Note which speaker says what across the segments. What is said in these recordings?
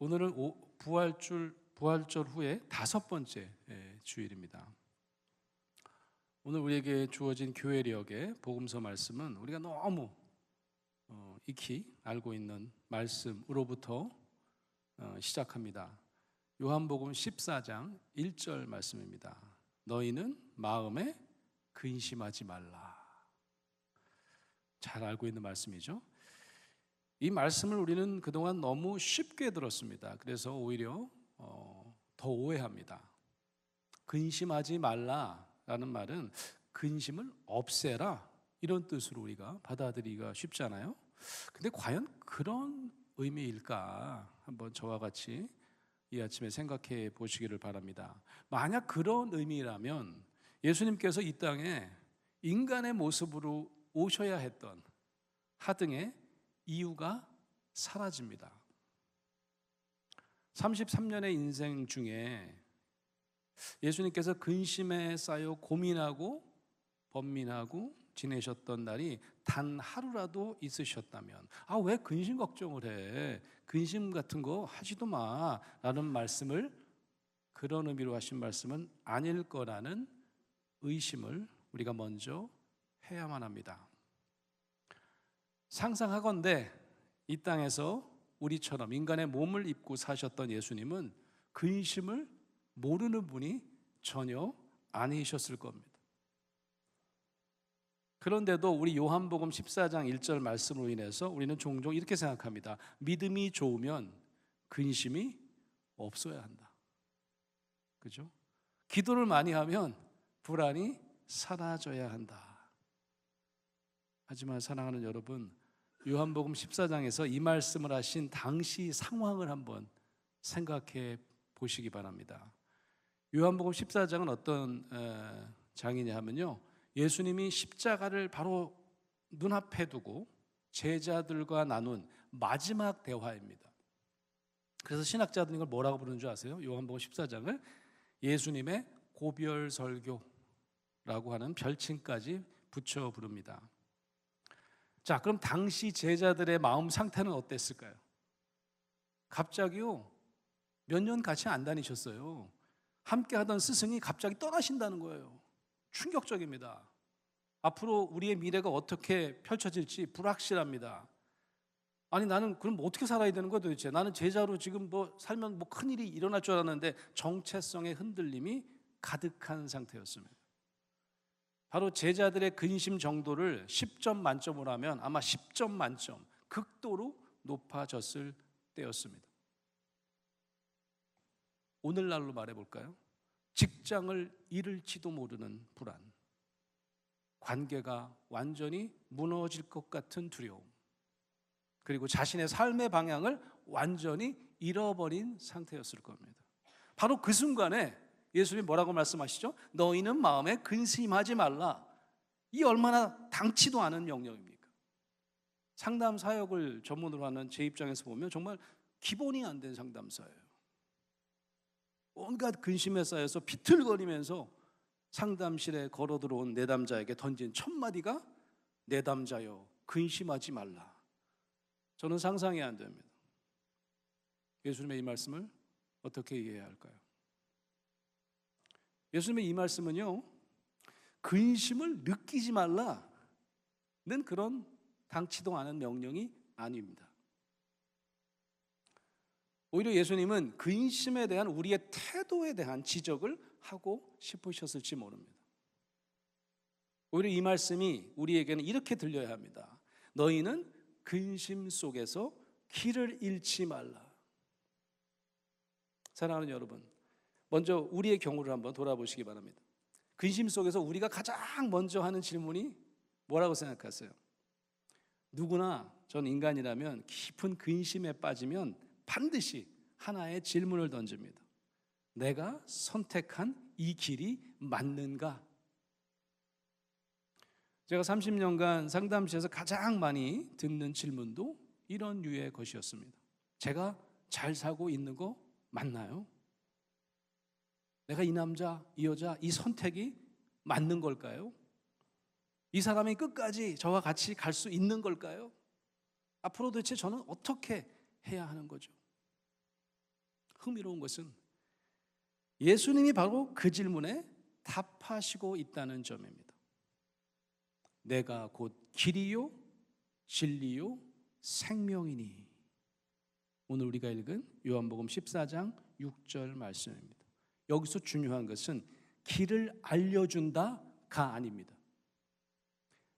Speaker 1: 오늘은 부활절 후에 5번째 주일입니다. 오늘 우리에게 주어진 교회력의 복음서 말씀은 우리가 너무 익히 알고 있는 말씀으로부터 시작합니다. 요한복음 14장 1절 말씀입니다. 너희는 마음에 근심하지 말라. 잘 알고 있는 말씀이죠. 이 말씀을 우리는 그동안 너무 쉽게 들었습니다. 그래서 오히려 더 오해합니다. 근심하지 말라라는 말은 근심을 없애라 이런 뜻으로 우리가 받아들이기가 쉽잖아요. 근데 과연 그런 의미일까? 한번 저와 같이 이 아침에 생각해 보시기를 바랍니다. 만약 그런 의미라면 예수님께서 이 땅에 인간의 모습으로 오셔야 했던 하등의 이유가 사라집니다. 33년의 인생 중에 예수님께서 근심에 쌓여 고민하고 번민하고 지내셨던 날이 단 하루라도 있으셨다면 왜 근심 걱정을 해? 근심 같은 거 하지도 마 라는 말씀을, 그런 의미로 하신 말씀은 아닐 거라는 의심을 우리가 먼저 해야만 합니다. 상상하건대 이 땅에서 우리처럼 인간의 몸을 입고 사셨던 예수님은 근심을 모르는 분이 전혀 아니셨을 겁니다. 그런데도 우리 요한복음 14장 1절 말씀으로 인해서 우리는 종종 이렇게 생각합니다. 믿음이 좋으면 근심이 없어야 한다. 그죠? 기도를 많이 하면 불안이 사라져야 한다. 하지만 사랑하는 여러분, 요한복음 14장에서 이 말씀을 하신 당시 상황을 한번 생각해 보시기 바랍니다. 요한복음 14장은 어떤 장이냐 하면요, 예수님이 십자가를 바로 눈앞에 두고 제자들과 나눈 마지막 대화입니다. 그래서 신학자들은 이걸 뭐라고 부르는 줄 아세요? 요한복음 14장을 예수님의 고별설교라고 하는 별칭까지 붙여 부릅니다. 자, 그럼 당시 제자들의 마음 상태는 어땠을까요? 갑자기요, 몇 년 같이 안 다니셨어요. 함께 하던 스승이 갑자기 떠나신다는 거예요. 충격적입니다. 앞으로 우리의 미래가 어떻게 펼쳐질지 불확실합니다. 아니, 나는 그럼 어떻게 살아야 되는 거야 도대체? 나는 제자로 지금 살면 큰일이 일어날 줄 알았는데 정체성의 흔들림이 가득한 상태였습니다. 바로 제자들의 근심 정도를 10점 만점으로 하면 아마 10점 만점, 극도로 높아졌을 때였습니다. 오늘날로 말해볼까요? 직장을 잃을지도 모르는 불안, 관계가 완전히 무너질 것 같은 두려움, 그리고 자신의 삶의 방향을 완전히 잃어버린 상태였을 겁니다. 바로 그 순간에 예수님이 뭐라고 말씀하시죠? 너희는 마음에 근심하지 말라. 이 얼마나 당치도 않은 명령입니까? 상담 사역을 전문으로 하는 제 입장에서 보면 정말 기본이 안 된 상담사예요. 온갖 근심에 쌓여서 비틀거리면서 상담실에 걸어 들어온 내담자에게 던진 첫 마디가 내담자여 근심하지 말라. 저는 상상이 안 됩니다. 예수님의 이 말씀을 어떻게 이해해야 할까요? 예수님의 이 말씀은요, 근심을 느끼지 말라는 그런 당치도 않은 명령이 아닙니다. 오히려 예수님은 근심에 대한 우리의 태도에 대한 지적을 하고 싶으셨을지 모릅니다. 오히려 이 말씀이 우리에게는 이렇게 들려야 합니다. 너희는 근심 속에서 길을 잃지 말라. 사랑하는 여러분, 먼저 우리의 경우를 한번 돌아보시기 바랍니다. 근심 속에서 우리가 가장 먼저 하는 질문이 뭐라고 생각하세요? 누구나, 전 인간이라면 깊은 근심에 빠지면 반드시 하나의 질문을 던집니다. 내가 선택한 이 길이 맞는가? 제가 30년간 상담실에서 가장 많이 듣는 질문도 이런 류의 것이었습니다. 제가 잘 살고 있는 거 맞나요? 내가 이 남자, 이 여자, 이 선택이 맞는 걸까요? 이 사람이 끝까지 저와 같이 갈 수 있는 걸까요? 앞으로 도대체 저는 어떻게 해야 하는 거죠? 흥미로운 것은 예수님이 바로 그 질문에 답하시고 있다는 점입니다. 내가 곧 길이요 진리요 생명이니. 오늘 우리가 읽은 요한복음 14장 6절 말씀입니다. 여기서 중요한 것은 길을 알려준다가 아닙니다.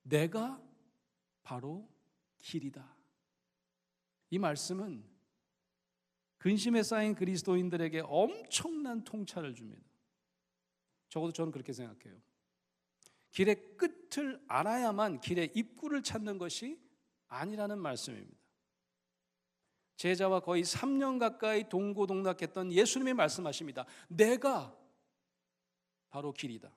Speaker 1: 내가 바로 길이다. 이 말씀은 근심에 쌓인 그리스도인들에게 엄청난 통찰을 줍니다. 적어도 저는 그렇게 생각해요. 길의 끝을 알아야만 길의 입구를 찾는 것이 아니라는 말씀입니다. 제자와 거의 3년 가까이 동고동락했던 예수님이 말씀하십니다. 내가 바로 길이다.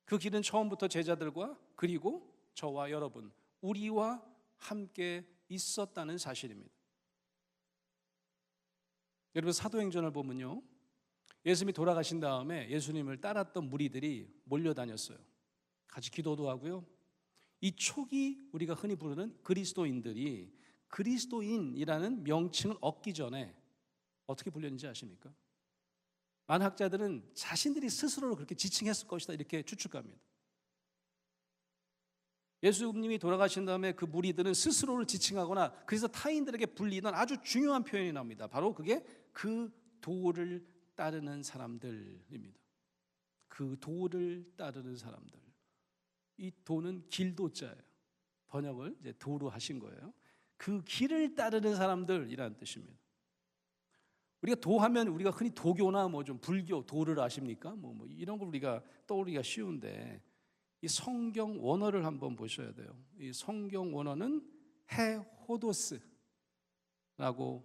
Speaker 1: 그 길은 처음부터 제자들과 그리고 저와 여러분, 우리와 함께 있었다는 사실입니다. 여러분, 사도행전을 보면요, 예수님이 돌아가신 다음에 예수님을 따랐던 무리들이 몰려다녔어요. 같이 기도도 하고요. 이 초기 우리가 흔히 부르는 그리스도인들이 그리스도인이라는 명칭을 얻기 전에 어떻게 불렸는지 아십니까? 많은 학자들은 자신들이 스스로를 그렇게 지칭했을 것이다 이렇게 추측합니다. 예수님이 돌아가신 다음에 그 무리들은 스스로를 지칭하거나 그래서 타인들에게 불리던 아주 중요한 표현이 나옵니다. 바로 그게 그 도를 따르는 사람들입니다. 그 도를 따르는 사람들. 이 도는 길도자예요. 번역을 이제 도로 하신 거예요. 그 길을 따르는 사람들이라는 뜻입니다. 우리가 도하면 우리가 흔히 도교나 뭐 좀 불교 도를 아십니까? 뭐 이런 걸 우리가 떠올리기가 쉬운데 이 성경 원어를 한번 보셔야 돼요. 이 성경 원어는 헤호도스라고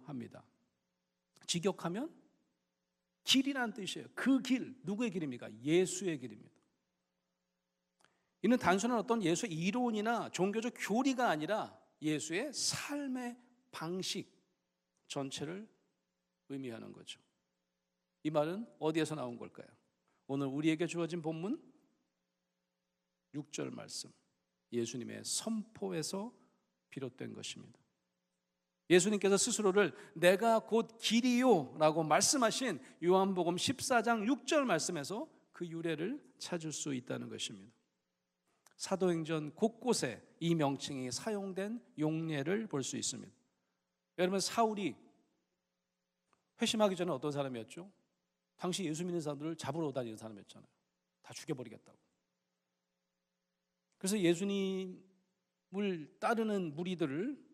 Speaker 1: 합니다. 직역하면 길이라는 뜻이에요. 그 길, 누구의 길입니까? 예수의 길입니다. 이는 단순한 어떤 예수의 이론이나 종교적 교리가 아니라 예수의 삶의 방식 전체를 의미하는 거죠. 이 말은 어디에서 나온 걸까요? 오늘 우리에게 주어진 본문 6절 말씀, 예수님의 선포에서 비롯된 것입니다. 예수님께서 스스로를 내가 곧 길이요 라고 말씀하신 요한복음 14장 6절 말씀에서 그 유래를 찾을 수 있다는 것입니다. 사도행전 곳곳에 이 명칭이 사용된 용례를 볼 수 있습니다. 여러분, 사울이 회심하기 전에 어떤 사람이었죠? 당시 예수 믿는 사람들을 잡으러 다니는 사람이었잖아요. 다 죽여버리겠다고. 그래서 예수님을 따르는 무리들을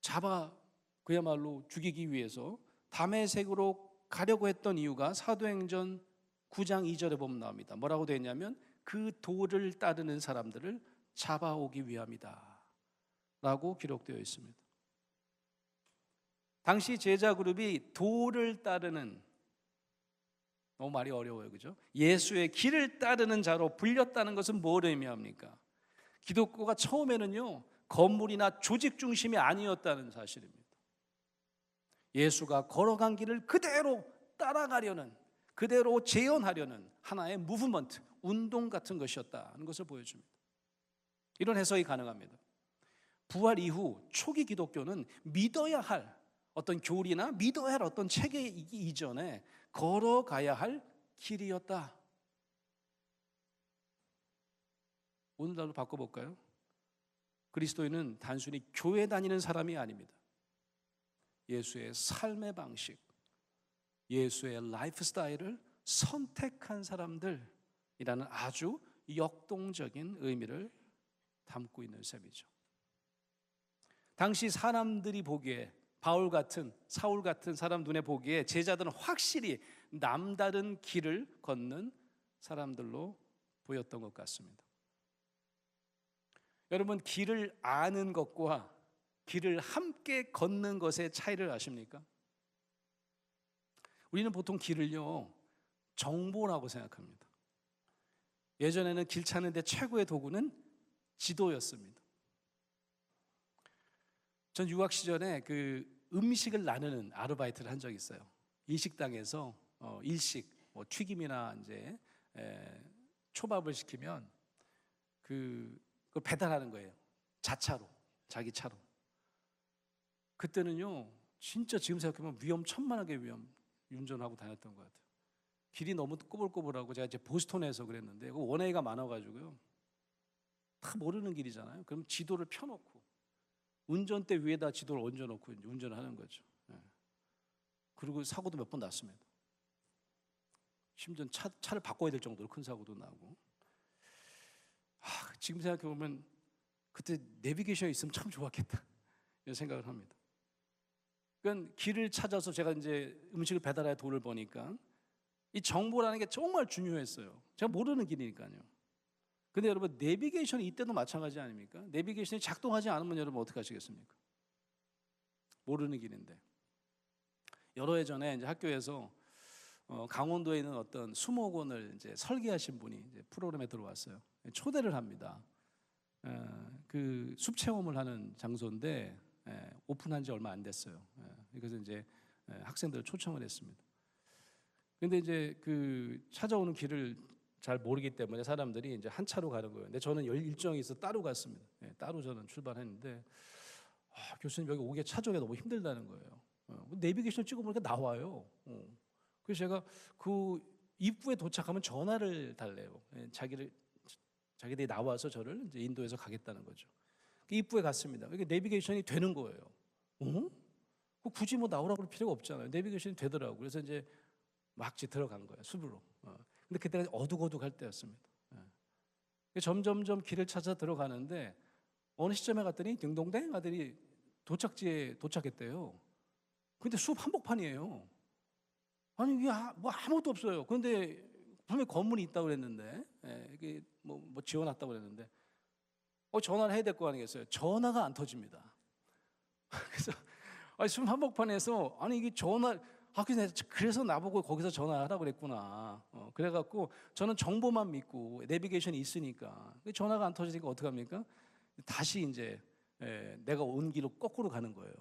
Speaker 1: 잡아 그야말로 죽이기 위해서 다메섹으로 가려고 했던 이유가 사도행전 9장 2절에 보면 나옵니다. 뭐라고 되어 있냐면 그 도를 따르는 사람들을 잡아오기 위함이다 라고 기록되어 있습니다. 당시 제자 그룹이 도를 따르는, 너무 말이 어려워요, 그죠? 예수의 길을 따르는 자로 불렸다는 것은 뭘 의미합니까? 기독교가 처음에는요 건물이나 조직 중심이 아니었다는 사실입니다. 예수가 걸어간 길을 그대로 따라가려는, 그대로 재현하려는 하나의 무브먼트, 운동 같은 것이었다는 것을 보여줍니다. 이런 해석이 가능합니다. 부활 이후 초기 기독교는 믿어야 할 어떤 교리나 믿어야 할 어떤 체계이기 이전에 걸어가야 할 길이었다. 오늘날로 바꿔볼까요? 그리스도인은 단순히 교회 다니는 사람이 아닙니다. 예수의 삶의 방식, 예수의 라이프 스타일을 선택한 사람들이라는 아주 역동적인 의미를 담고 있는 셈이죠. 당시 사람들이 보기에 바울 같은, 사울 같은 사람 눈에 보기에 제자들은 확실히 남다른 길을 걷는 사람들로 보였던 것 같습니다. 여러분, 길을 아는 것과 길을 함께 걷는 것의 차이를 아십니까? 우리는 보통 길을요 정보라고 생각합니다. 예전에는 길 찾는 데 최고의 도구는 지도였습니다. 전 유학 시절에 그 음식을 나누는 아르바이트를 한 적이 있어요. 이 식당에서 일식, 뭐 튀김이나 이제 초밥을 시키면 그걸 배달하는 거예요. 자차로, 자기 차로. 그때는요 진짜 지금 생각해보면 위험천만하게 운전하고 다녔던 것 같아요. 길이 너무 꼬불꼬불하고, 제가 이제 보스턴에서 그랬는데 그 원웨이가 많아가지고요, 다 모르는 길이잖아요. 그럼 지도를 펴놓고 운전대 위에다 지도를 얹어놓고 이제 운전을 하는 거죠. 예. 그리고 사고도 몇 번 났습니다. 심지어 차를 바꿔야 될 정도로 큰 사고도 나고. 지금 생각해보면 그때 내비게이션이 있으면 참 좋았겠다 이런 생각을 합니다. 그러니까 길을 찾아서 제가 이제 음식을 배달해 돈을 버니까 이 정보라는 게 정말 중요했어요. 제가 모르는 길이니까요. 근데 여러분, 내비게이션이 이때도 마찬가지 아닙니까? 내비게이션이 작동하지 않으면 여러분 어떻게 하시겠습니까? 모르는 길인데. 여러 해 전에 이제 학교에서 강원도에 있는 어떤 수목원을 이제 설계하신 분이 이제 프로그램에 들어왔어요. 초대를 합니다. 그 숲 체험을 하는 장소인데 오픈한 지 얼마 안 됐어요. 그래서 이제 학생들을 초청을 했습니다. 근데 이제 그 찾아오는 길을 잘 모르기 때문에 사람들이 이제 한 차로 가는 거예요. 근데 저는 일정이 있어 따로 갔습니다. 따로 저는 출발했는데 교수님 여기 오게 찾아오기가 너무 힘들다는 거예요. 내비게이션 찍어보니까 나와요. 그래서 제가 그 입구에 도착하면 전화를 달래요. 자기들이 나와서 저를 이제 인도해서 가겠다는 거죠. 그 입구에 갔습니다. 이게 내비게이션이 되는 거예요. 굳이 뭐 나오라고 할 필요가 없잖아요. 내비게이션이 되더라고요. 그래서 이제 막 들어간 거예요, 숲으로. 근데 그때가 어둑어둑할 때였습니다. 점점점 길을 찾아 들어가는데 어느 시점에 갔더니 딩동댕 아들이 도착지에 도착했대요. 근데 숲 한복판이에요. 아니 이게 뭐 아무것도 없어요. 그런데 분명히 건물이 있다고 그랬는데 이게 뭐 지어놨다고 그랬는데 전화를 해야 될 거 아니겠어요? 전화가 안 터집니다. 그래서 숲 한복판에서 이게 그래서 나보고 거기서 전화하라고 그랬구나. 그래갖고 저는 정보만 믿고 내비게이션이 있으니까 전화가 안 터지니까 어떡합니까? 다시 이제 내가 온 길로 거꾸로 가는 거예요.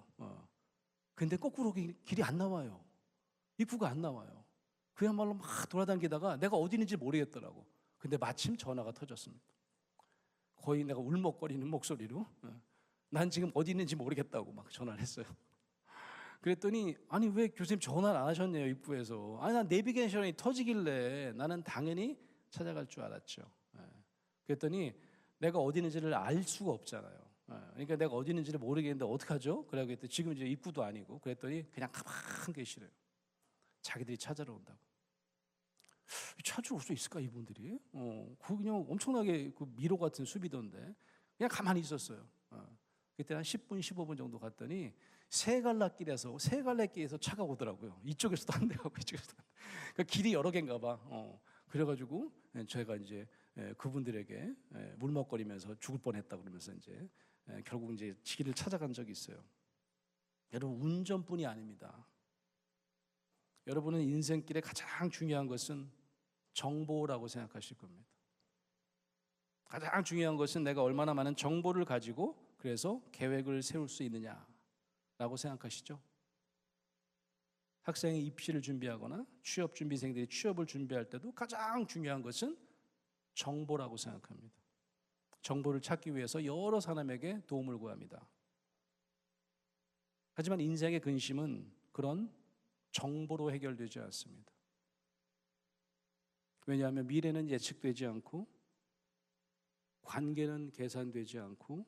Speaker 1: 근데 거꾸로 길이 안 나와요. 입구가 안 나와요. 그야말로 막 돌아다니다가 내가 어디 있는지 모르겠더라고. 근데 마침 전화가 터졌습니다. 거의 내가 울먹거리는 목소리로 난 지금 어디 있는지 모르겠다고 막 전화를 했어요. 그랬더니 왜 교수님 전화를 안 하셨네요, 입구에서. 난 내비게이션이 터지길래 나는 당연히 찾아갈 줄 알았죠. 그랬더니 내가 어디 있는지를 알 수가 없잖아요. 그러니까 내가 어디 있는지를 모르겠는데 어떡하죠? 그래서 지금 이제 입구도 아니고 그랬더니 그냥 가만 계시래요. 자기들이 찾아러 온다고. 찾으러 올 수 있을까 이분들이? 그냥 엄청나게 그 미로 같은 숲이던데 그냥 가만히 있었어요. 그때 한 10분, 15분 정도 갔더니 세 갈래길에서 차가 오더라고요. 이쪽에서도 한 대 가고 이쪽에서도 한 대. 그러니까 길이 여러 개인가 봐. 그래가지고 저희가 이제 그분들에게 물먹거리면서 죽을 뻔했다 그러면서 이제 결국 이제 길을 찾아간 적이 있어요. 여러분, 운전뿐이 아닙니다. 여러분은 인생길에 가장 중요한 것은 정보라고 생각하실 겁니다. 가장 중요한 것은 내가 얼마나 많은 정보를 가지고 그래서 계획을 세울 수 있느냐라고 생각하시죠? 학생이 입시를 준비하거나 취업준비생들이 취업을 준비할 때도 가장 중요한 것은 정보라고 생각합니다. 정보를 찾기 위해서 여러 사람에게 도움을 구합니다. 하지만 인생의 근심은 그런 정보로 해결되지 않습니다. 왜냐하면 미래는 예측되지 않고 관계는 계산되지 않고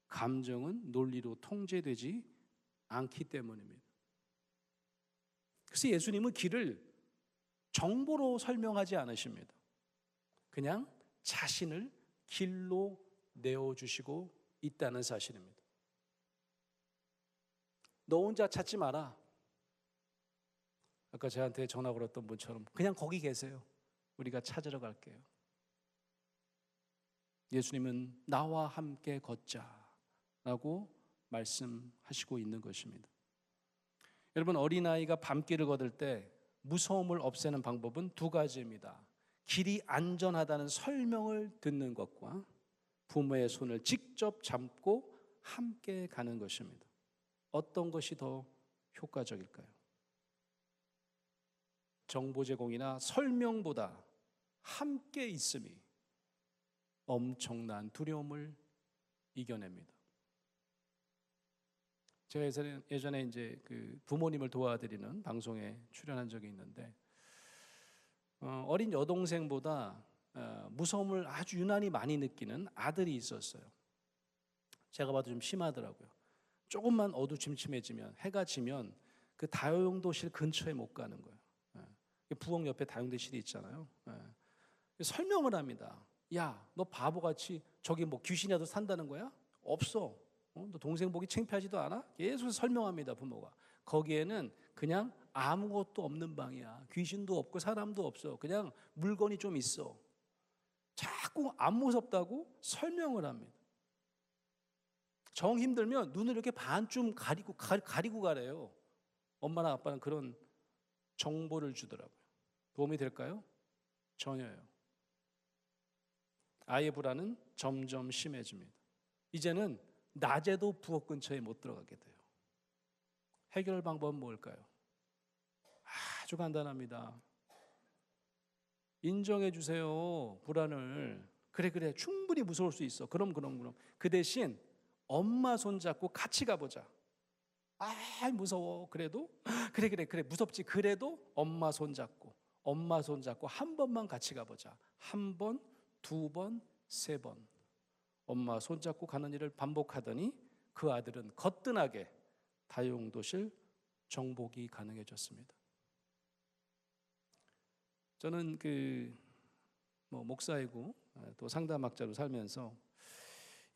Speaker 1: 감정은 논리로 통제되지 않기 때문입니다. 그래서 예수님은 길을 정보로 설명하지 않으십니다. 그냥 자신을 길로 내어주시고 있다는 사실입니다. 너 혼자 찾지 마라. 아까 저한테 전화 걸었던 분처럼 그냥 거기 계세요. 우리가 찾으러 갈게요. 예수님은 나와 함께 걷자라고 말씀하시고 있는 것입니다. 여러분, 어린아이가 밤길을 걸을 때 무서움을 없애는 방법은 두 가지입니다. 길이 안전하다는 설명을 듣는 것과 부모의 손을 직접 잡고 함께 가는 것입니다. 어떤 것이 더 효과적일까요? 정보 제공이나 설명보다 함께 있음이 엄청난 두려움을 이겨냅니다. 제가 예전에 이제 그 부모님을 도와드리는 방송에 출연한 적이 있는데 어린 여동생보다 무서움을 아주 유난히 많이 느끼는 아들이 있었어요. 제가 봐도 좀 심하더라고요. 조금만 어두침침해지면, 해가 지면 그 다용도실 근처에 못 가는 거예요. 부엌 옆에 다용도실이 있잖아요. 설명을 합니다. 야, 너 바보같이 저기 뭐 귀신이라도 산다는 거야? 없어. 너 동생 보기 창피하지도 않아? 계속 설명합니다, 부모가. 거기에는 그냥 아무것도 없는 방이야. 귀신도 없고 사람도 없어. 그냥 물건이 좀 있어. 자꾸 안 무섭다고 설명을 합니다. 정 힘들면 눈을 이렇게 반쯤 가리고 가래요. 엄마나 아빠는 그런 정보를 주더라고요. 도움이 될까요? 전혀요. 아이의 불안은 점점 심해집니다. 이제는 낮에도 부엌 근처에 못 들어가게 돼요. 해결 방법은 뭘까요? 아주 간단합니다. 인정해 주세요, 불안을. 그래, 충분히 무서울 수 있어. 그럼. 그 대신 엄마 손잡고 같이 가보자. 무서워. 그래도 그래 무섭지. 그래도 엄마 손잡고 한 번만 같이 가보자. 한 번, 두 번, 세 번. 엄마 손잡고 가는 일을 반복하더니 그 아들은 거뜬하게 다용도실 정복이 가능해졌습니다. 저는 목사이고 또 상담학자로 살면서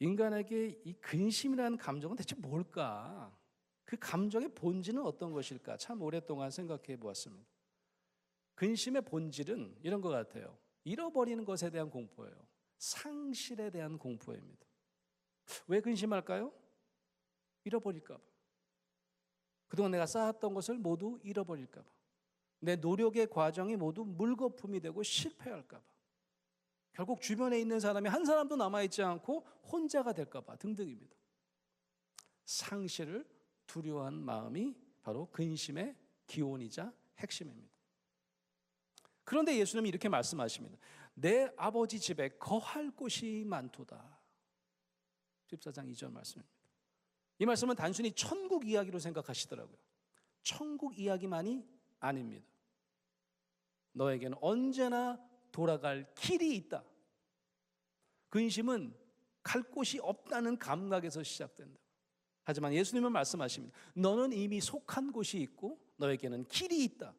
Speaker 1: 인간에게 이 근심이라는 감정은 대체 뭘까? 그 감정의 본질은 어떤 것일까? 참 오랫동안 생각해 보았습니다. 근심의 본질은 이런 것 같아요. 잃어버리는 것에 대한 공포예요. 상실에 대한 공포입니다. 왜 근심할까요? 잃어버릴까 봐. 그동안 내가 쌓았던 것을 모두 잃어버릴까 봐. 내 노력의 과정이 모두 물거품이 되고 실패할까 봐. 결국 주변에 있는 사람이 한 사람도 남아있지 않고 혼자가 될까 봐 등등입니다. 상실을 두려워한 마음이 바로 근심의 기원이자 핵심입니다. 그런데 예수님이 이렇게 말씀하십니다. 내 아버지 집에 거할 곳이 많도다. 14장 2절 말씀입니다. 이 말씀은 단순히 천국 이야기로 생각하시더라고요. 천국 이야기만이 아닙니다. 너에게는 언제나 돌아갈 길이 있다. 근심은 갈 곳이 없다는 감각에서 시작된다. 하지만 예수님은 말씀하십니다. 너는 이미 속한 곳이 있고 너에게는 길이 있다.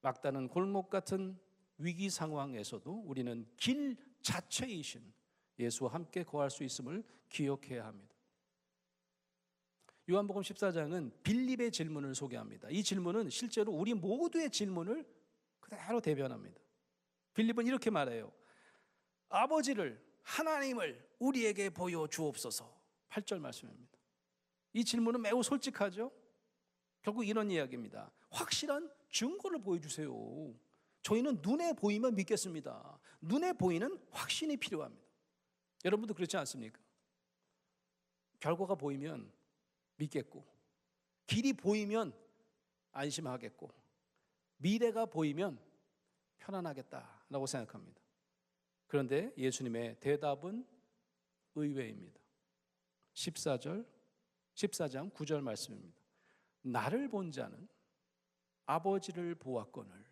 Speaker 1: 막다른 골목 같은 위기 상황에서도 우리는 길 자체이신 예수와 함께 거할 수 있음을 기억해야 합니다. 요한복음 14장은 빌립의 질문을 소개합니다. 이 질문은 실제로 우리 모두의 질문을 그대로 대변합니다. 빌립은 이렇게 말해요. 아버지를, 하나님을 우리에게 보여주옵소서. 8절 말씀입니다. 이 질문은 매우 솔직하죠. 결국 이런 이야기입니다. 확실한 증거를 보여주세요. 저희는 눈에 보이면 믿겠습니다. 눈에 보이는 확신이 필요합니다. 여러분도 그렇지 않습니까? 결과가 보이면 믿겠고, 길이 보이면 안심하겠고, 미래가 보이면 편안하겠다라고 생각합니다. 그런데 예수님의 대답은 의외입니다. 14장 9절 말씀입니다. 나를 본 자는 아버지를 보았거늘.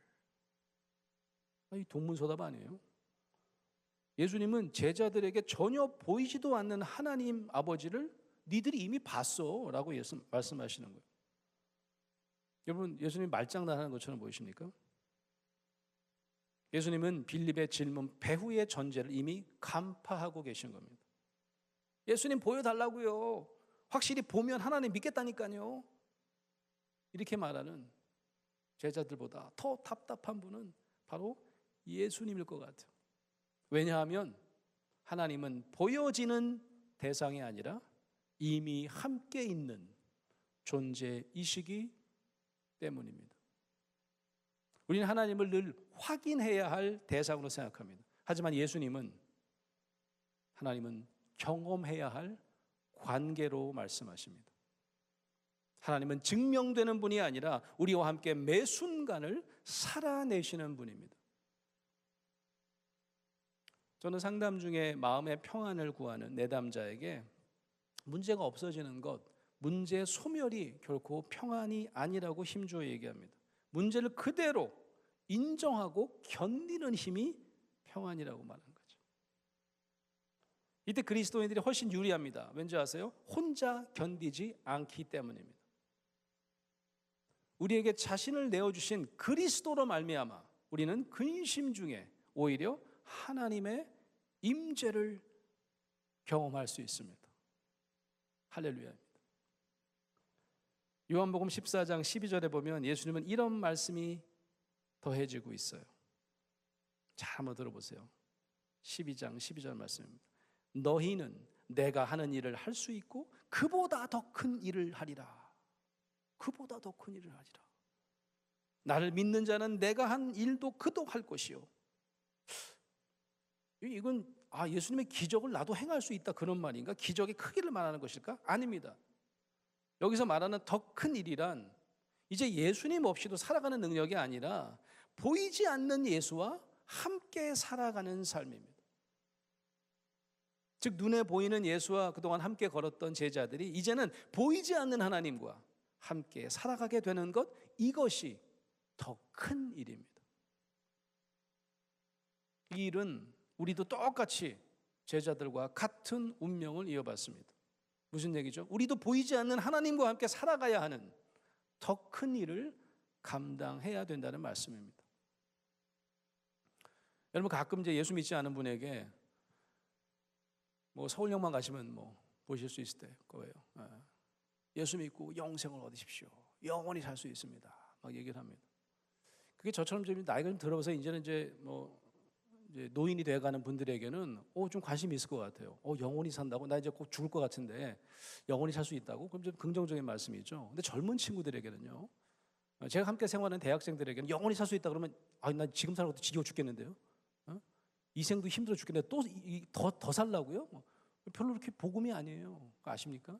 Speaker 1: 이 동문서답 아니에요? 예수님은 제자들에게 전혀 보이지도 않는 하나님 아버지를 니들이 이미 봤어 라고 말씀하시는 거예요. 여러분, 예수님 말장난하는 것처럼 보이십니까? 예수님은 빌립의 질문 배후의 전제를 이미 간파하고 계신 겁니다. 예수님 보여달라고요. 확실히 보면 하나님 믿겠다니까요. 이렇게 말하는 제자들보다 더 답답한 분은 바로 예수님일 것 같아요. 왜냐하면 하나님은 보여지는 대상이 아니라 이미 함께 있는 존재이시기 때문입니다. 우리는 하나님을 늘 확인해야 할 대상으로 생각합니다. 하지만 예수님은 하나님은 경험해야 할 관계로 말씀하십니다. 하나님은 증명되는 분이 아니라 우리와 함께 매 순간을 살아내시는 분입니다. 저는 상담 중에 마음의 평안을 구하는 내담자에게 문제가 없어지는 것, 문제 소멸이 결코 평안이 아니라고 힘주어 얘기합니다. 문제를 그대로 인정하고 견디는 힘이 평안이라고 말하는 거죠. 이때 그리스도인들이 훨씬 유리합니다. 왠지 아세요? 혼자 견디지 않기 때문입니다. 우리에게 자신을 내어주신 그리스도로 말미암아 우리는 근심 중에 오히려 하나님의 임재를 경험할 수 있습니다. 할렐루야입니다. 요한복음 14장 12절에 보면 예수님은 이런 말씀이 더해지고 있어요. 잘 한번 들어보세요. 12장 12절 말씀입니다. 너희는 내가 하는 일을 할 수 있고 그보다 더 큰 일을 하리라. 그보다 더 큰 일을 하리라. 나를 믿는 자는 내가 한 일도 그도 할 것이요. 이건 예수님의 기적을 나도 행할 수 있다 그런 말인가? 기적의 크기를 말하는 것일까? 아닙니다. 여기서 말하는 더 큰 일이란 이제 예수님 없이도 살아가는 능력이 아니라 보이지 않는 예수와 함께 살아가는 삶입니다. 즉 눈에 보이는 예수와 그동안 함께 걸었던 제자들이 이제는 보이지 않는 하나님과 함께 살아가게 되는 것, 이것이 더 큰 일입니다. 이 일은 우리도 똑같이 제자들과 같은 운명을 이어봤습니다. 무슨 얘기죠? 우리도 보이지 않는 하나님과 함께 살아가야 하는 더 큰 일을 감당해야 된다는 말씀입니다. 여러분 가끔 이제 예수 믿지 않은 분에게 서울역만 가시면 보실 수 있을 거예요. 예수 믿고 영생을 얻으십시오. 영원히 살 수 있습니다. 막 얘기를 합니다. 그게 저처럼 좀 나이가 좀 들어서 이제는 이제 노인이 돼가는 분들에게는 좀 관심이 있을 것 같아요. 영원히 산다고? 나 이제 꼭 죽을 것 같은데 영원히 살 수 있다고? 그럼 좀 긍정적인 말씀이죠. 근데 젊은 친구들에게는요, 제가 함께 생활하는 대학생들에게는 영원히 살 수 있다 그러면 나 지금 사는 것도 지겨워 죽겠는데요. 이 생도 힘들어 죽겠는데 또 더 살라고요? 별로 그렇게 복음이 아니에요. 아십니까?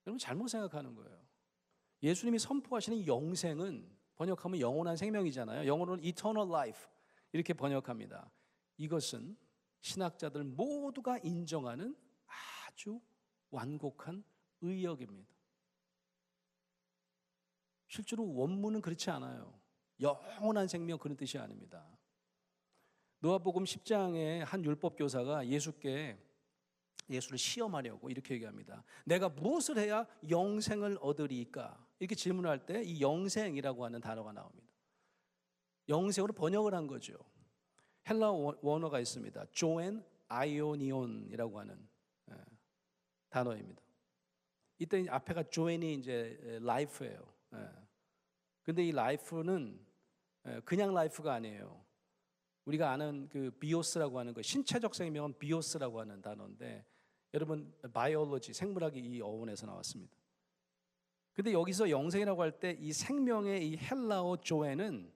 Speaker 1: 여러분 잘못 생각하는 거예요. 예수님이 선포하시는 영생은 번역하면 영원한 생명이잖아요. 영어로는 eternal life 이렇게 번역합니다. 이것은 신학자들 모두가 인정하는 아주 완곡한 의역입니다. 실제로 원문은 그렇지 않아요. 영원한 생명 그런 뜻이 아닙니다. 누가복음 10장에 한 율법 교사가 예수를 시험하려고 이렇게 얘기합니다. 내가 무엇을 해야 영생을 얻으리까? 이렇게 질문할 때 이 영생이라고 하는 단어가 나옵니다. 영생으로 번역을 한 거죠. 헬라 원어가 있습니다. 조엔 아이오니온이라고 하는 단어입니다. 이때 앞에가 조엔이 이제 라이프예요. 근데 이 라이프는 그냥 라이프가 아니에요. 우리가 아는 그 비오스라고 하는 거, 신체적 생명은 비오스라고 하는 단어인데 여러분 바이올로지, 생물학이 이 어원에서 나왔습니다. 근데 여기서 영생이라고 할 때 이 생명의 이 헬라어 조에는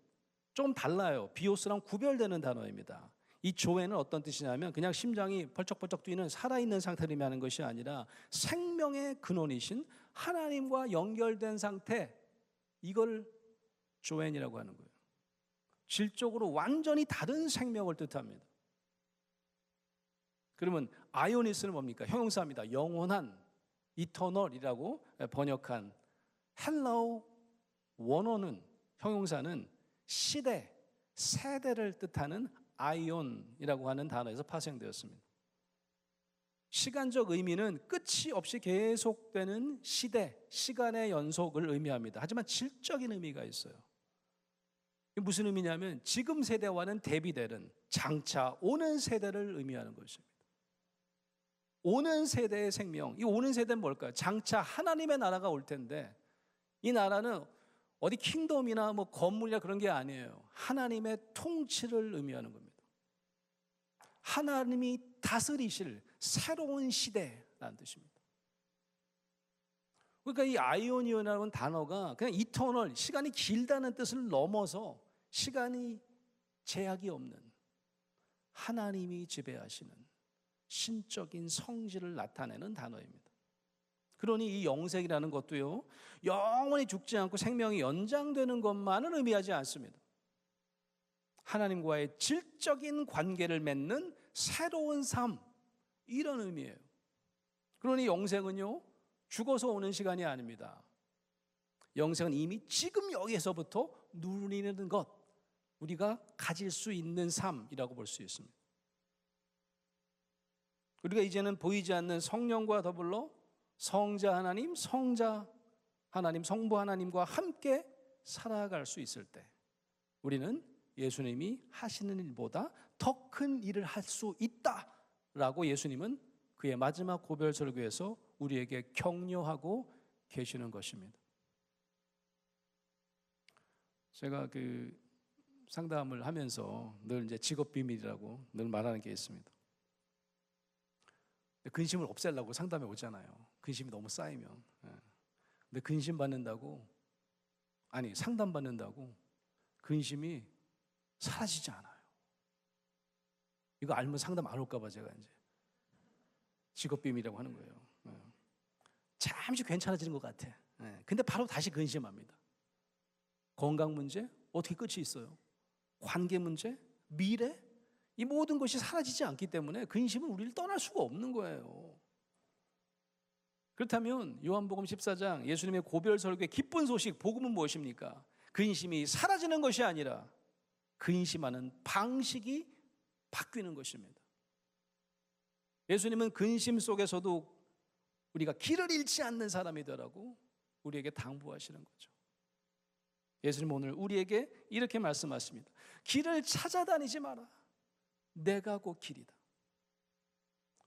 Speaker 1: 좀 달라요. 비오스랑 구별되는 단어입니다. 이 조에는 어떤 뜻이냐면 그냥 심장이 벌쩍벌쩍 뛰는 살아있는 상태를 의미하는 것이 아니라 생명의 근원이신 하나님과 연결된 상태, 이걸 조엔이라고 하는 거예요. 질적으로 완전히 다른 생명을 뜻합니다. 그러면 아이오니스는 뭡니까? 형용사입니다. 영원한, 이터널이라고 번역한 헬라어 원어는, 형용사는 시대, 세대를 뜻하는 아이온이라고 하는 단어에서 파생되었습니다. 시간적 의미는 끝이 없이 계속되는 시대, 시간의 연속을 의미합니다. 하지만 질적인 의미가 있어요. 무슨 의미냐면 지금 세대와는 대비되는 장차 오는 세대를 의미하는 것입니다. 오는 세대의 생명, 이 오는 세대는 뭘까요? 장차 하나님의 나라가 올 텐데 이 나라는 어디 킹덤이나 건물이나 그런 게 아니에요. 하나님의 통치를 의미하는 겁니다. 하나님이 다스리실 새로운 시대라는 뜻입니다. 그러니까 이 아이오니온이라는 단어가 그냥 이터널, 시간이 길다는 뜻을 넘어서 시간이 제약이 없는 하나님이 지배하시는 신적인 성질을 나타내는 단어입니다. 그러니 이 영생이라는 것도요, 영원히 죽지 않고 생명이 연장되는 것만은 의미하지 않습니다. 하나님과의 질적인 관계를 맺는 새로운 삶, 이런 의미예요. 그러니 영생은요, 죽어서 오는 시간이 아닙니다. 영생은 이미 지금 여기에서부터 누리는 것, 우리가 가질 수 있는 삶이라고 볼 수 있습니다. 우리가 이제는 보이지 않는 성령과 더불어 성자 하나님, 성자 하나님, 성부 하나님과 함께 살아갈 수 있을 때 우리는 예수님이 하시는 일보다 더 큰 일을 할 수 있다라고 예수님은 그의 마지막 고별 설교에서 우리에게 격려하고 계시는 것입니다. 제가 그 상담을 하면서 늘 이제 직업 비밀이라고 늘 말하는 게 있습니다. 근심을 없애려고 상담에 오잖아요. 근심이 너무 쌓이면. 근데 근심 받는다고, 아니 상담 받는다고 근심이 사라지지 않아요. 이거 알면 상담 안 올까 봐 제가 이제 직업 비밀이라고 하는 거예요. 잠시 괜찮아지는 것 같아. 근데 바로 다시 근심합니다. 건강 문제 어떻게 끝이 있어요? 관계 문제, 미래, 이 모든 것이 사라지지 않기 때문에 근심은 우리를 떠날 수가 없는 거예요. 그렇다면 요한복음 14장 예수님의 고별 설교의 기쁜 소식, 복음은 무엇입니까? 근심이 사라지는 것이 아니라 근심하는 방식이 바뀌는 것입니다. 예수님은 근심 속에서도 우리가 길을 잃지 않는 사람이 되라고 우리에게 당부하시는 거죠. 예수님 오늘 우리에게 이렇게 말씀하십니다. 길을 찾아다니지 마라. 내가 곧 길이다.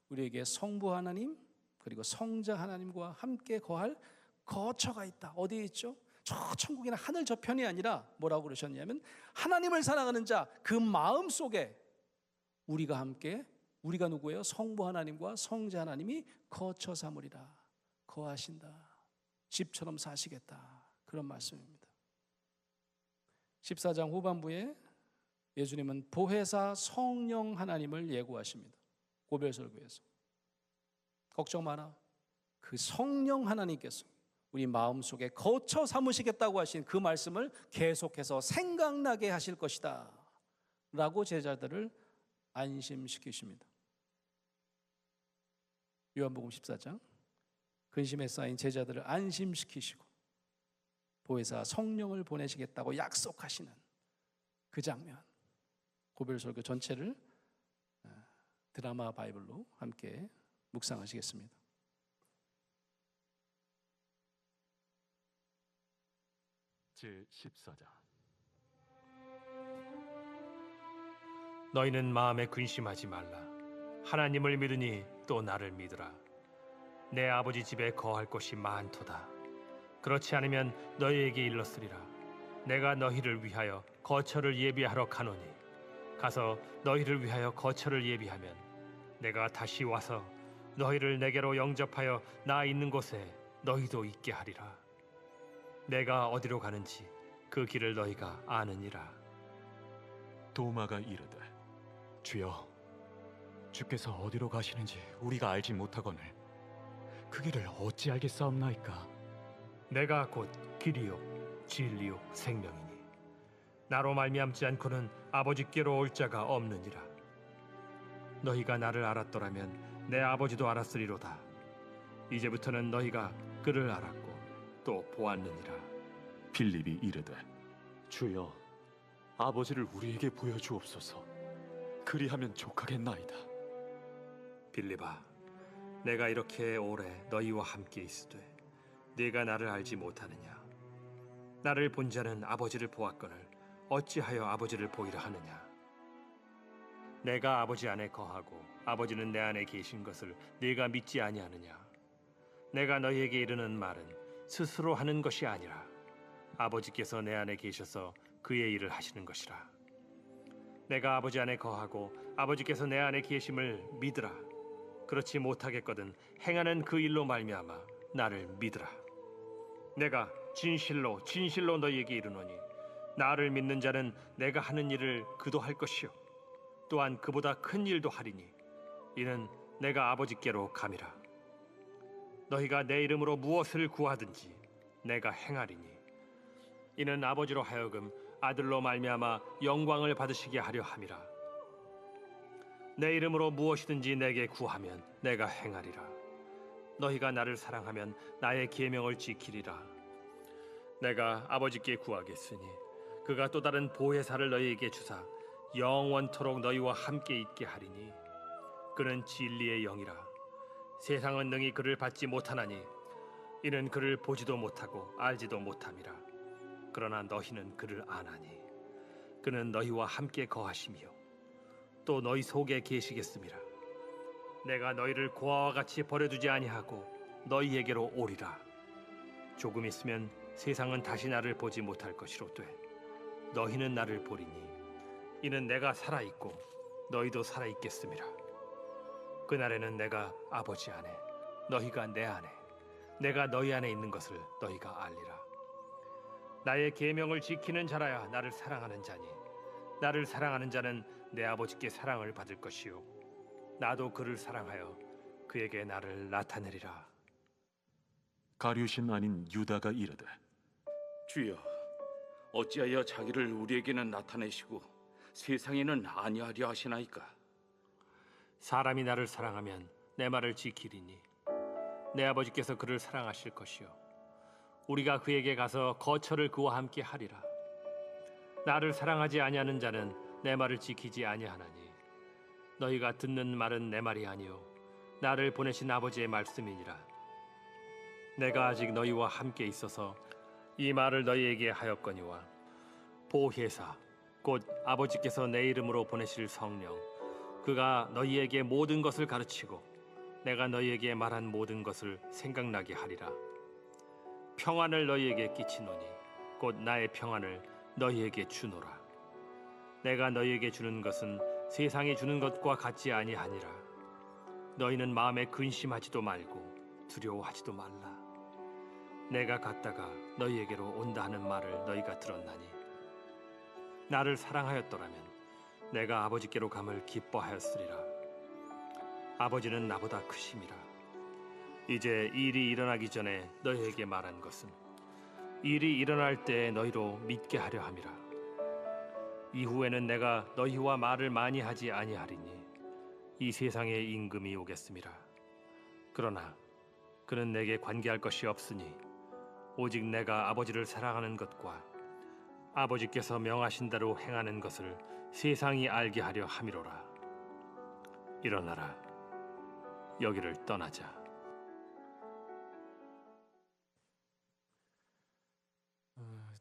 Speaker 1: 우리에게 성부 하나님 그리고 성자 하나님과 함께 거할 거처가 있다. 어디에 있죠? 저 천국이나 하늘 저편이 아니라 뭐라고 그러셨냐면 하나님을 사랑하는 자 그 마음 속에 우리가 함께, 우리가 누구예요? 성부 하나님과 성자 하나님이 거처 삼으리라. 거하신다. 집처럼 사시겠다. 그런 말씀입니다. 14장 후반부에 예수님은 보혜사 성령 하나님을 예고하십니다. 고별설교에서. 걱정 마라. 그 성령 하나님께서 우리 마음속에 거처 삼으시겠다고 하신 그 말씀을 계속해서 생각나게 하실 것이다 라고 제자들을 안심시키십니다. 요한복음 14장 근심에 쌓인 제자들을 안심시키시고 보혜사 성령을 보내시겠다고 약속하시는 그 장면, 고별설교 전체를 드라마 바이블로 함께 묵상하시겠습니다.
Speaker 2: 제14장.
Speaker 3: 너희는 마음에 근심하지 말라. 하나님을 믿으니 또 나를 믿으라. 내 아버지 집에 거할 곳이 많도다. 그렇지 않으면 너희에게 일렀으리라. 내가 너희를 위하여 거처를 예비하러 가노니 가서 너희를 위하여 거처를 예비하면 내가 다시 와서 너희를 내게로 영접하여 나 있는 곳에 너희도 있게 하리라. 내가 어디로 가는지 그 길을 너희가 아느니라.
Speaker 2: 도마가 이르되 주여, 주께서 어디로 가시는지 우리가 알지 못하거늘 그 길을 어찌 알겠사옵나이까?
Speaker 3: 내가 곧 길이요 진리요 생명이니 나로 말미암지 않고는 아버지께로 올 자가 없느니라. 너희가 나를 알았더라면 내 아버지도 알았으리로다. 이제부터는 너희가 그를 알았고 또 보았느니라.
Speaker 2: 빌립이 이르되 주여, 아버지를 우리에게 보여주옵소서. 그리하면 족하겠나이다.
Speaker 3: 빌립아, 내가 이렇게 오래 너희와 함께 있으되 네가 나를 알지 못하느냐? 나를 본 자는 아버지를 보았거늘 어찌하여 아버지를 보이라 하느냐? 내가 아버지 안에 거하고 아버지는 내 안에 계신 것을 네가 믿지 아니하느냐? 내가 너희에게 이르는 말은 스스로 하는 것이 아니라 아버지께서 내 안에 계셔서 그의 일을 하시는 것이라. 내가 아버지 안에 거하고 아버지께서 내 안에 계심을 믿으라. 그렇지 못하겠거든 행하는 그 일로 말미암아 나를 믿으라. 내가 진실로 진실로 너희에게 이르노니 나를 믿는 자는 내가 하는 일을 그도 할 것이요 또한 그보다 큰 일도 하리니 이는 내가 아버지께로 감이라. 너희가 내 이름으로 무엇을 구하든지 내가 행하리니 이는 아버지로 하여금 아들로 말미암아 영광을 받으시게 하려 함이라. 내 이름으로 무엇이든지 내게 구하면 내가 행하리라. 너희가 나를 사랑하면 나의 계명을 지키리라. 내가 아버지께 구하겠으니 그가 또 다른 보혜사를 너희에게 주사 영원토록 너희와 함께 있게 하리니 그는 진리의 영이라. 세상은 능히 그를 받지 못하나니 이는 그를 보지도 못하고 알지도 못함이라. 그러나 너희는 그를 아나니 그는 너희와 함께 거하시며 또 너희 속에 계시겠음이라. 내가 너희를 고아와 같이 버려두지 아니하고 너희에게로 오리라. 조금 있으면 세상은 다시 나를 보지 못할 것이로되 너희는 나를 보리니 이는 내가 살아있고 너희도 살아있겠음이라. 그날에는 내가 아버지 안에 너희가 내 안에 내가 너희 안에 있는 것을 너희가 알리라. 나의 계명을 지키는 자라야 나를 사랑하는 자니 나를 사랑하는 자는 내 아버지께 사랑을 받을 것이요 나도 그를 사랑하여 그에게 나를 나타내리라.
Speaker 2: 가룟신 아닌 유다가 이르되
Speaker 4: 주여, 어찌하여 자기를 우리에게는 나타내시고 세상에는 아니하려 하시나이까?
Speaker 3: 사람이 나를 사랑하면 내 말을 지키리니 내 아버지께서 그를 사랑하실 것이요 우리가 그에게 가서 거처를 그와 함께 하리라. 나를 사랑하지 아니하는 자는 내 말을 지키지 아니하나니 너희가 듣는 말은 내 말이 아니요 나를 보내신 아버지의 말씀이니라. 내가 아직 너희와 함께 있어서 이 말을 너희에게 하였거니와 보혜사 곧 아버지께서 내 이름으로 보내실 성령 그가 너희에게 모든 것을 가르치고 내가 너희에게 말한 모든 것을 생각나게 하리라. 평안을 너희에게 끼치노니 곧 나의 평안을 너희에게 주노라. 내가 너희에게 주는 것은 세상이 주는 것과 같지 아니하니라. 너희는 마음에 근심하지도 말고 두려워하지도 말라. 내가 갔다가 너희에게로 온다 하는 말을 너희가 들었나니 나를 사랑하였더라면 내가 아버지께로 감을 기뻐하였으리라. 아버지는 나보다 크심이라. 이제 일이 일어나기 전에 너희에게 말한 것은 일이 일어날 때 너희로 믿게 하려 함이라. 이후에는 내가 너희와 말을 많이 하지 아니하리니 이 세상에 임금이 오겠음이라. 그러나 그는 내게 관계할 것이 없으니 오직 내가 아버지를 사랑하는 것과 아버지께서 명하신 대로 행하는 것을 세상이 알게 하려 함이로라. 일어나라. 여기를 떠나자.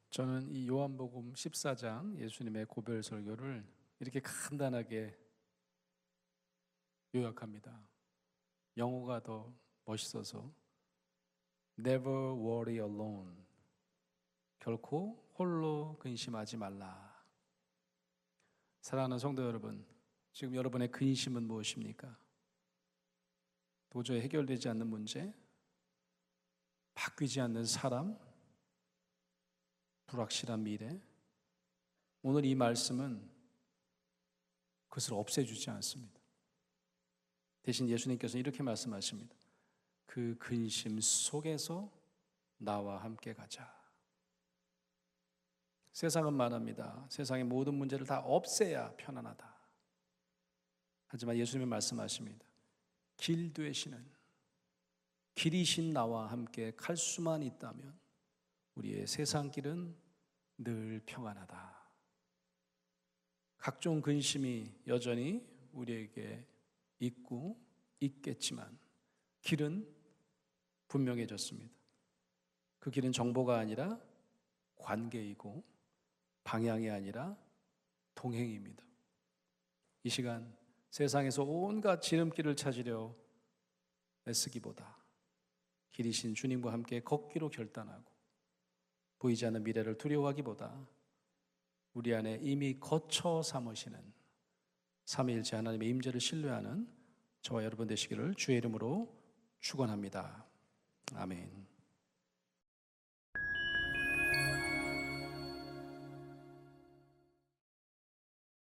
Speaker 1: 저는 이 요한복음 14장 예수님의 고별 설교를 이렇게 간단하게 요약합니다. 영어가 더 멋있어서 Never worry alone. 결코 홀로 근심하지 말라. 사랑하는 성도 여러분, 지금 여러분의 근심은 무엇입니까? 도저히 해결되지 않는 문제, 바뀌지 않는 사람, 불확실한 미래. 오늘 이 말씀은 그것을 없애주지 않습니다. 대신 예수님께서는 이렇게 말씀하십니다. 그 근심 속에서 나와 함께 가자. 세상은 말합니다. 세상의 모든 문제를 다 없애야 편안하다. 하지만 예수님이 말씀하십니다. 길 되시는, 길이신 나와 함께 갈 수만 있다면 우리의 세상 길은 늘 평안하다. 각종 근심이 여전히 우리에게 있고 있겠지만 길은 분명해졌습니다. 그 길은 정보가 아니라 관계이고 방향이 아니라 동행입니다. 이 시간 세상에서 온갖 지름길을 찾으려 애쓰기보다 길이신 주님과 함께 걷기로 결단하고 보이지 않는 미래를 두려워하기보다 우리 안에 이미 거처 삼으시는 삼위일체 하나님의 임재를 신뢰하는 저와 여러분 되시기를 주의 이름으로 축원합니다. 아멘.